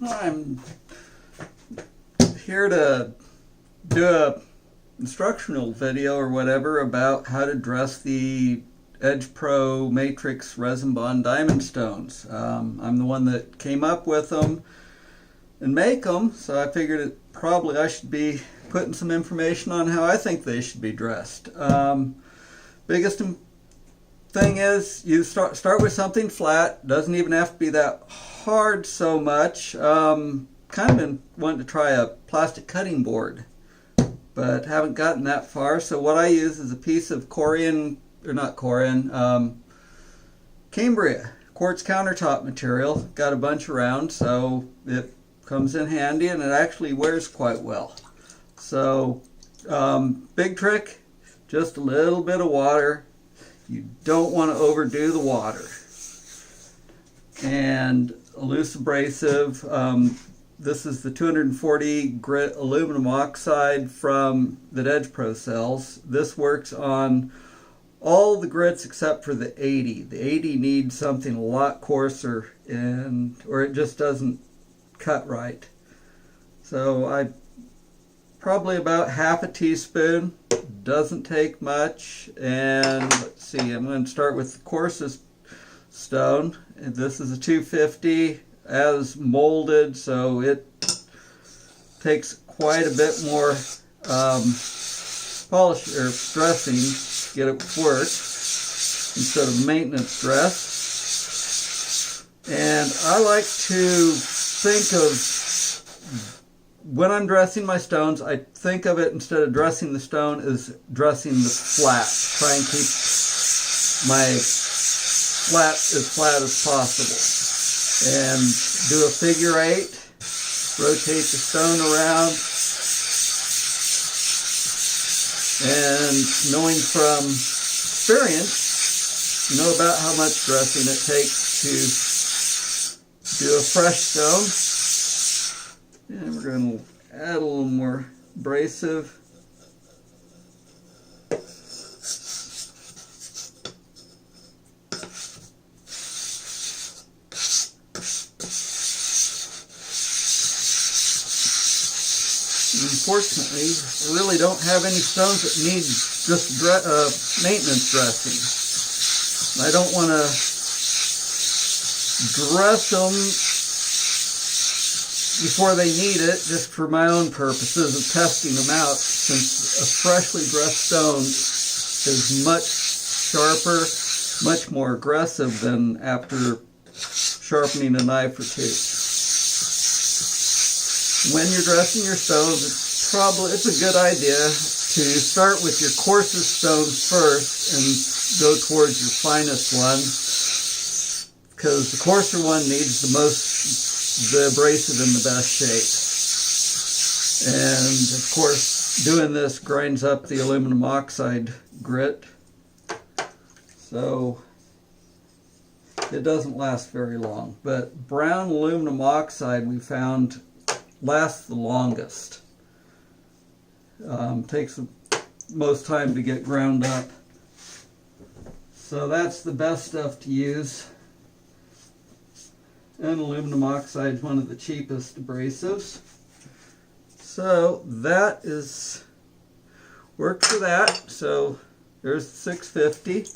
I'm here to do a instructional video or whatever about how to dress the Edge Pro Matrix resin bond diamond stones. I'm the one that came up with them and make them, so I figured I should be putting some information on how I think they should be dressed. Biggest thing is you start with something flat. Doesn't even have to be that hard so much. Kind of been wanting to try a plastic cutting board, but haven't gotten that far. So what I use is a piece of Cambria quartz countertop material. Got a bunch around, so it comes in handy and it actually wears quite well. So big trick, just a little bit of water. You don't want to overdo the water. And a loose abrasive. This is the 240 grit aluminum oxide from that Edge Pro sells. This works on all the grits except for the 80. The 80 needs something a lot coarser, or it just doesn't cut right. So I probably about half a teaspoon. Doesn't take much. And let's see, I'm going to start with the coarsest stone. And this is a 250 as molded, so it takes quite a bit more polish or dressing to get it to work instead of maintenance dress. And I like to think of, when I'm dressing my stones, I think of it, instead of dressing the stone, as dressing the flat. Try and keep my flat as possible. And do a figure 8, rotate the stone around, and knowing from experience, you know about how much dressing it takes to do a fresh stone. And we're going to add a little more abrasive. Unfortunately, I really don't have any stones that need just maintenance dressing. I don't want to dress them before they need it, just for my own purposes of testing them out, since a freshly dressed stone is much sharper, much more aggressive than after sharpening a knife or two. When you're dressing your stones, it's a good idea to start with your coarsest stones first and go towards your finest one, because the coarser one needs the abrasive in the best shape. And of course, doing this grinds up the aluminum oxide grit, so it doesn't last very long. But brown aluminum oxide, we found, lasts the longest. Takes the most time to get ground up. So that's the best stuff to use. And aluminum oxide is one of the cheapest abrasives. So that works for that. So there's 650.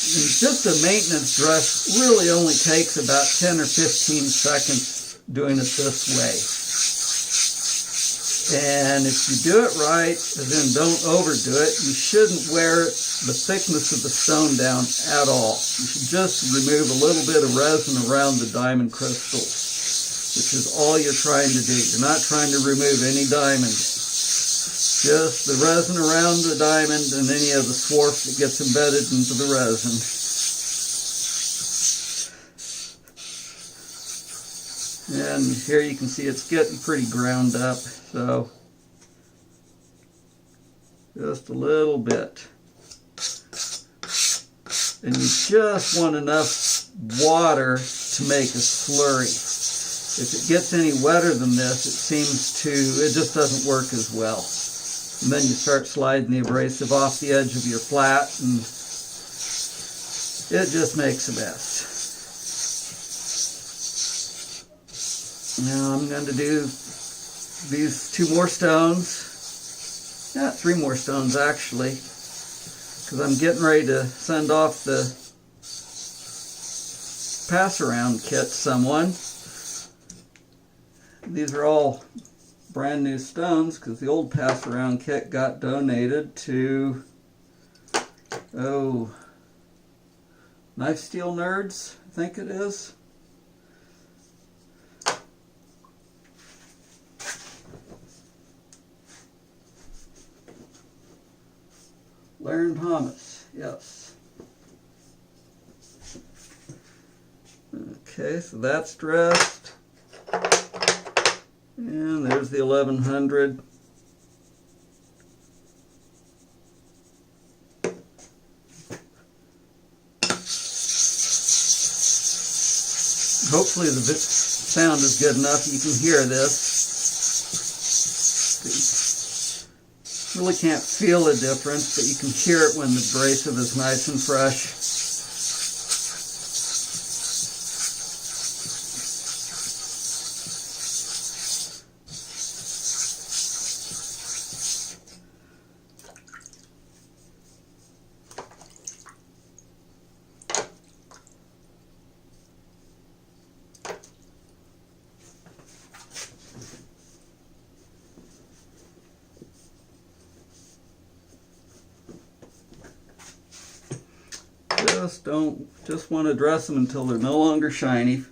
And just a maintenance dress really only takes about 10 or 15 seconds doing it this way. And if you do it right, and then don't overdo it, you shouldn't wear the thickness of the stone down at all. You should just remove a little bit of resin around the diamond crystals, which is all you're trying to do. You're not trying to remove any diamond. Just the resin around the diamond and any of the swarf that gets embedded into the resin. And here you can see it's getting pretty ground up, so just a little bit. And you just want enough water to make a slurry. If it gets any wetter than this, it just doesn't work as well. And then you start sliding the abrasive off the edge of your flat, and it just makes the best. Now I'm going to do these 2 more stones. Yeah, 3 more stones actually, because I'm getting ready to send off the pass-around kit to someone. These are all brand new stones because the old pass-around kit got donated to, Knife Steel Nerds, I think it is. Larry Thomas, yes. Okay, so that's dressed. And there's the 1100. Hopefully the sound is good enough you can hear this. Really can't feel the difference, but you can hear it when the abrasive is nice and fresh. Just want to dress them until they're no longer shiny,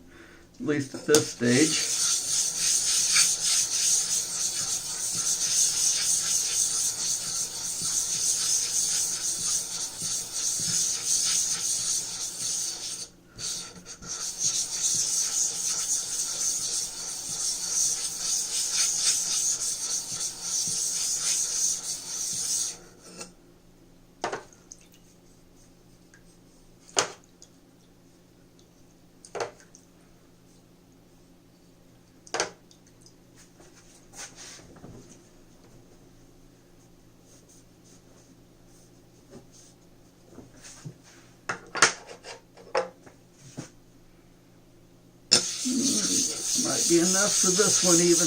at least at this stage. Might be enough for this one even.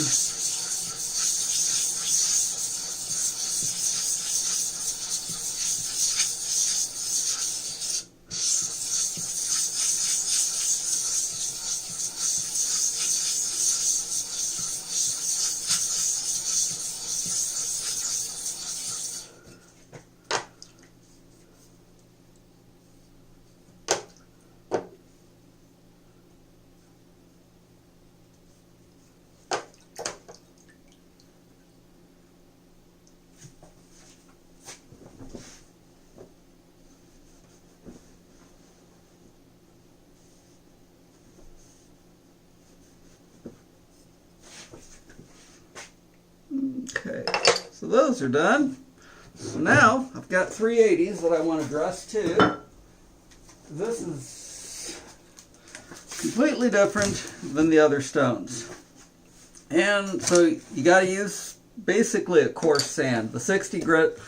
Okay, so those are done. So now I've got 380s that I want to dress too. This is completely different than the other stones. And so you got to use basically a coarse sand. The 60 grit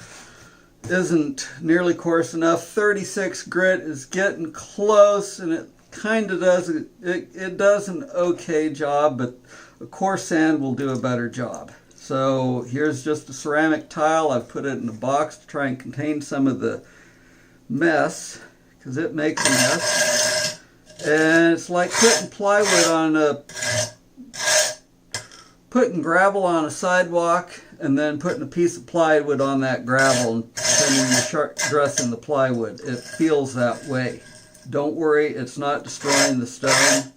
isn't nearly coarse enough. 36 grit is getting close, and it kind of does it does an okay job, but a coarse sand will do a better job. So here's just a ceramic tile. I've put it in a box to try and contain some of the mess, because it makes a mess. And it's like putting gravel on a sidewalk and then putting a piece of plywood on that gravel and then you're dressing the plywood. It feels that way. Don't worry, it's not destroying the stone.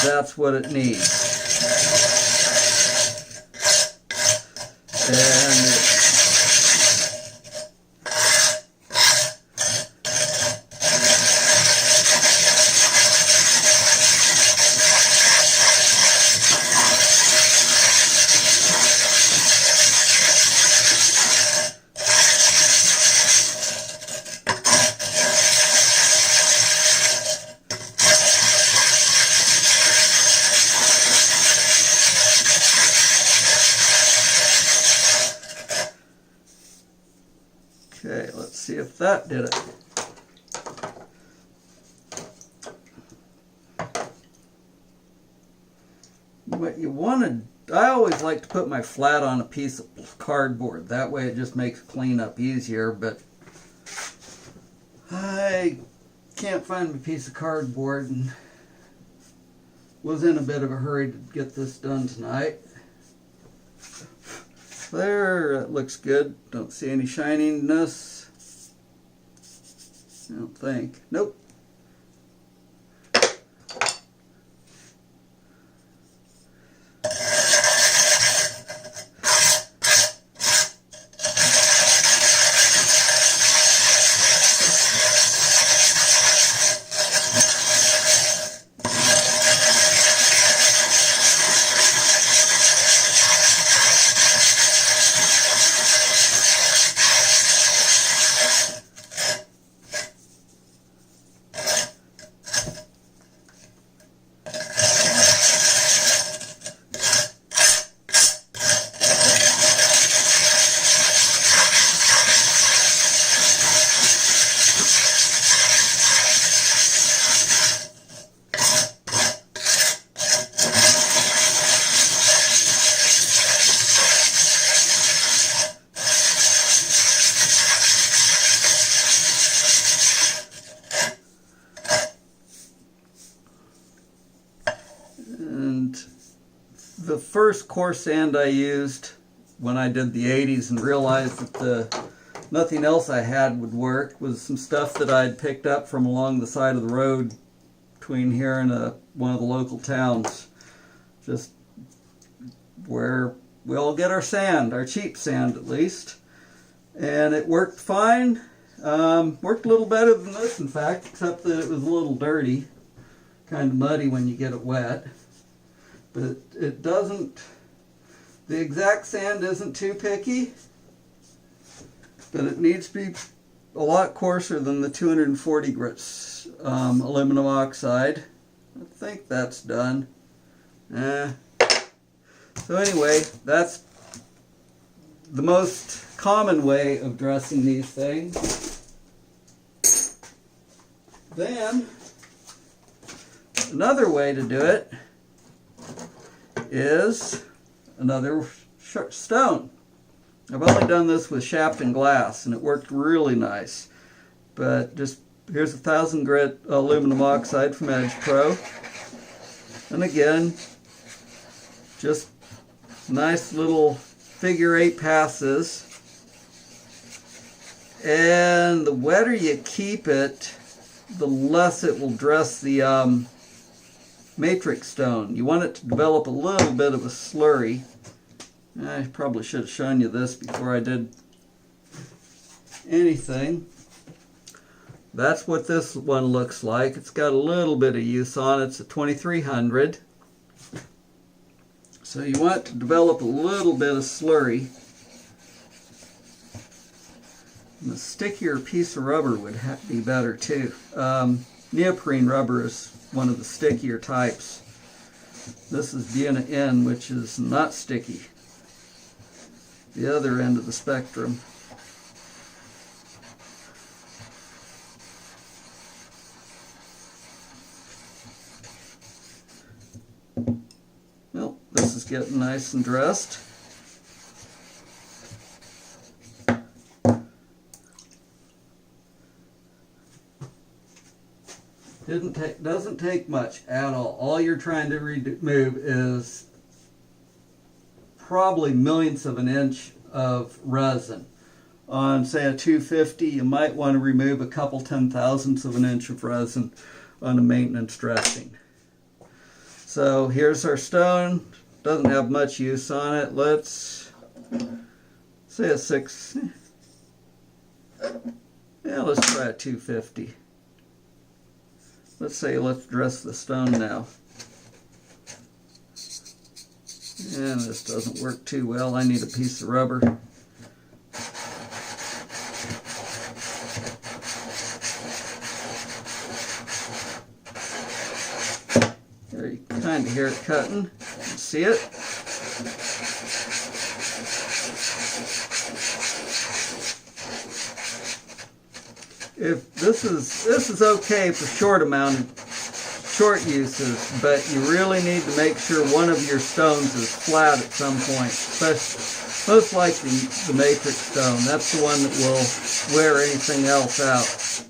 That's what it needs. Okay, let's see if that did it. what you want to, I always like to put my flat on a piece of cardboard. That way it just makes cleanup easier, but I can't find my piece of cardboard and was in a bit of a hurry to get this done tonight. There, it looks good. Don't see any shininess. I don't think. Nope. The first coarse sand I used when I did the 80s and realized that nothing else I had would work was some stuff that I'd picked up from along the side of the road between here and one of the local towns, just where we all get our sand, our cheap sand at least. And it worked fine. Worked a little better than this, in fact, except that it was a little dirty, kind of muddy when you get it wet. But it doesn't, the exact sand isn't too picky, but it needs to be a lot coarser than the 240 grits aluminum oxide. I think that's done. So anyway, that's the most common way of dressing these things. Then, another way to do it is another stone. I've only done this with Shapton glass and it worked really nice. But just here's 1000 grit aluminum oxide from Edge Pro. And again, just nice little figure 8 passes. And the wetter you keep it, the less it will dress the matrix stone. You want it to develop a little bit of a slurry. I probably should have shown you this before I did anything. That's what this one looks like. It's got a little bit of use on it. It's a 2300. So you want to develop a little bit of slurry. And the stickier piece of rubber would be better too. Neoprene rubber is one of the stickier types. This is Vienna N, which is not sticky. The other end of the spectrum. Well, this is getting nice and dressed. Doesn't take much at all. All you're trying to remove is probably millionths of an inch of resin. On say a 250, you might want to remove a couple 10,000ths of an inch of resin on a maintenance dressing. So here's our stone. Doesn't have much use on it. Let's say a 6. Yeah, let's try a 250. Let's dress the stone now. And this doesn't work too well. I need a piece of rubber. There you can kind of hear it cutting. See it? If this is okay for short uses, but you really need to make sure one of your stones is flat at some point, especially, most likely the matrix stone. That's the one that will wear anything else out.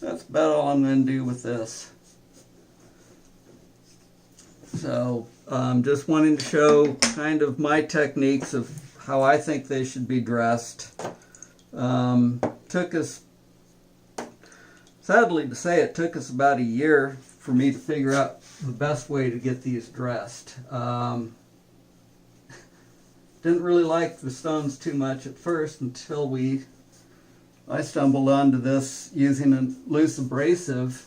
That's about all I'm going to do with this. So just wanting to show kind of my techniques of how I think they should be dressed. Took us, sadly to say, it took us about a year for me to figure out the best way to get these dressed. Didn't really like the stones too much at first until I stumbled onto this using a loose abrasive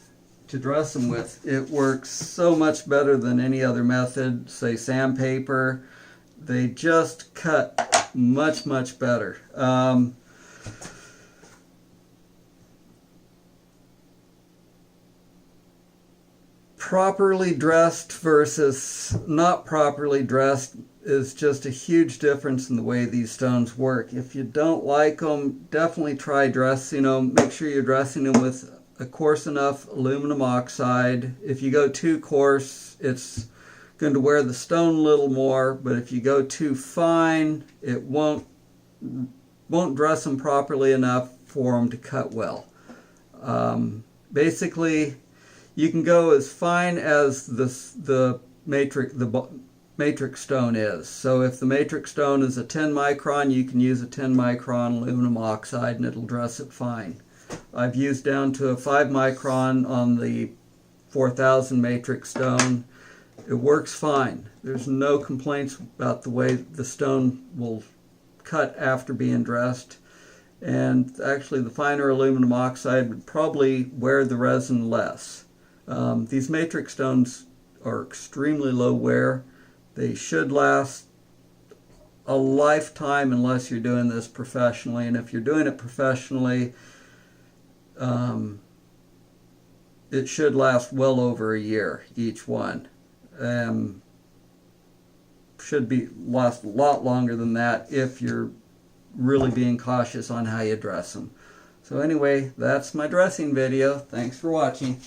to dress them with. It works so much better than any other method, say sandpaper. They just cut much, much better. Properly dressed versus not properly dressed is just a huge difference in the way these stones work. If you don't like them, definitely try dressing them. Make sure you're dressing them with a coarse enough aluminum oxide. If you go too coarse, it's going to wear the stone a little more, but if you go too fine, it won't dress them properly enough for them to cut well. Basically, you can go as fine as the matrix stone is. So if the matrix stone is a 10 micron, you can use a 10 micron aluminum oxide and it'll dress it fine. I've used down to a 5 micron on the 4000 matrix stone. It works fine. There's no complaints about the way the stone will cut after being dressed. And actually the finer aluminum oxide would probably wear the resin less. These matrix stones are extremely low wear. They should last a lifetime unless you're doing this professionally. And if you're doing it professionally, it should last well over a year, each one. Should last a lot longer than that if you're really being cautious on how you dress them. So anyway, that's my dressing video. Thanks for watching.